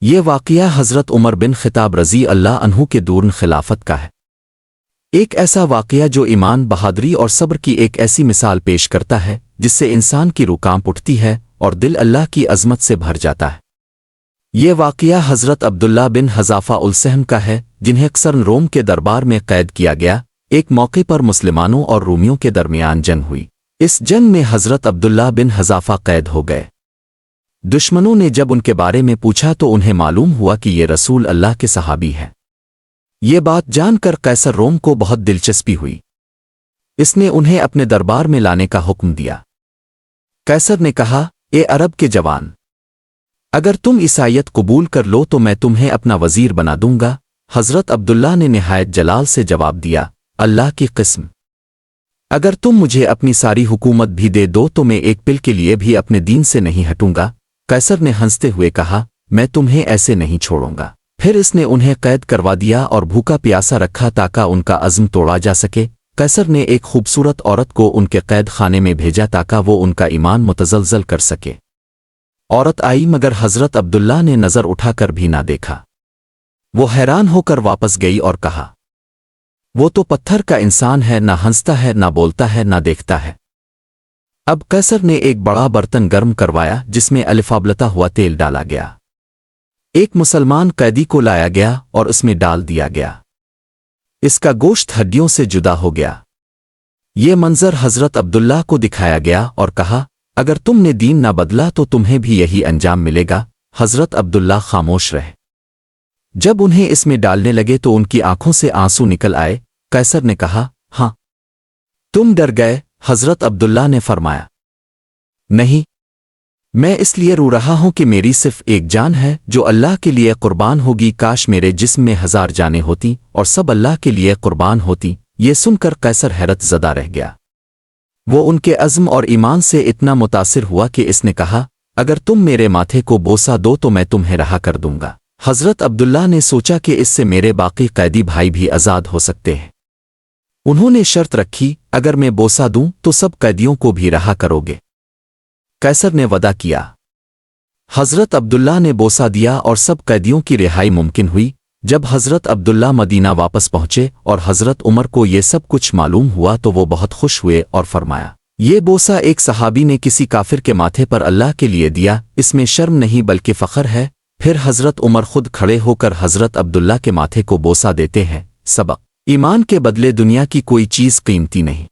یہ واقعہ حضرت عمر بن خطاب رضی اللہ عنہ کے دورن خلافت کا ہے۔ ایک ایسا واقعہ جو ایمان، بہادری اور صبر کی ایک ایسی مثال پیش کرتا ہے جس سے انسان کی روح کانپ اٹھتی ہے اور دل اللہ کی عظمت سے بھر جاتا ہے۔ یہ واقعہ حضرت عبداللہ بن حذافہ السہم کا ہے، جنہیں اکثر روم کے دربار میں قید کیا گیا۔ ایک موقع پر مسلمانوں اور رومیوں کے درمیان جنگ ہوئی۔ اس جنگ میں حضرت عبداللہ بن حذافہ قید ہو گئے۔ دشمنوں نے جب ان کے بارے میں پوچھا تو انہیں معلوم ہوا کہ یہ رسول اللہ کے صحابی ہیں۔ یہ بات جان کر قیصر روم کو بہت دلچسپی ہوئی۔ اس نے انہیں اپنے دربار میں لانے کا حکم دیا۔ قیصر نے کہا، اے عرب کے جوان، اگر تم عیسائیت قبول کر لو تو میں تمہیں اپنا وزیر بنا دوں گا۔ حضرت عبداللہ نے نہایت جلال سے جواب دیا، اللہ کی قسم، اگر تم مجھے اپنی ساری حکومت بھی دے دو تو میں ایک پل کے لیے بھی اپنے دین سے نہیں ہٹوں گا۔ قیصر نے ہنستے ہوئے کہا، میں تمہیں ایسے نہیں چھوڑوں گا۔ پھر اس نے انہیں قید کروا دیا اور بھوکا پیاسا رکھا تاکہ ان کا عزم توڑا جا سکے۔ قیصر نے ایک خوبصورت عورت کو ان کے قید خانے میں بھیجا تاکہ وہ ان کا ایمان متزلزل کر سکے۔ عورت آئی مگر حضرت عبداللہ نے نظر اٹھا کر بھی نہ دیکھا۔ وہ حیران ہو کر واپس گئی اور کہا، وہ تو پتھر کا انسان ہے، نہ ہنستا ہے، نہ بولتا ہے، نہ دیکھتا ہے۔ اب قیصر نے ایک بڑا برتن گرم کروایا جس میں الفابلتا ہوا تیل ڈالا گیا۔ ایک مسلمان قیدی کو لایا گیا اور اس میں ڈال دیا گیا۔ اس کا گوشت ہڈیوں سے جدا ہو گیا۔ یہ منظر حضرت عبداللہ کو دکھایا گیا اور کہا، اگر تم نے دین نہ بدلا تو تمہیں بھی یہی انجام ملے گا۔ حضرت عبداللہ خاموش رہے۔ جب انہیں اس میں ڈالنے لگے تو ان کی آنکھوں سے آنسو نکل آئے۔ قیصر نے کہا، ہاں تم ڈر گئے؟ حضرت عبداللہ نے فرمایا، نہیں، میں اس لیے رو رہا ہوں کہ میری صرف ایک جان ہے جو اللہ کے لیے قربان ہوگی۔ کاش میرے جسم میں 1000 جانیں ہوتی اور سب اللہ کے لیے قربان ہوتی۔ یہ سن کر قیصر حیرت زدہ رہ گیا۔ وہ ان کے عزم اور ایمان سے اتنا متاثر ہوا کہ اس نے کہا، اگر تم میرے ماتھے کو بوسہ دو تو میں تمہیں رہا کر دوں گا۔ حضرت عبداللہ نے سوچا کہ اس سے میرے باقی قیدی بھائی بھی آزاد ہو سکتے ہیں۔ انہوں نے شرط رکھی، اگر میں بوسہ دوں تو سب قیدیوں کو بھی رہا کرو گے۔ قیصر نے وعدہ کیا۔ حضرت عبداللہ نے بوسہ دیا اور سب قیدیوں کی رہائی ممکن ہوئی۔ جب حضرت عبداللہ مدینہ واپس پہنچے اور حضرت عمر کو یہ سب کچھ معلوم ہوا تو وہ بہت خوش ہوئے اور فرمایا، یہ بوسہ ایک صحابی نے کسی کافر کے ماتھے پر اللہ کے لیے دیا، اس میں شرم نہیں بلکہ فخر ہے۔ پھر حضرت عمر خود کھڑے ہو کر حضرت عبداللہ کے ماتھے کو بوسہ دیتے ہیں۔ سبق: ایمان کے بدلے دنیا کی کوئی چیز قیمتی نہیں۔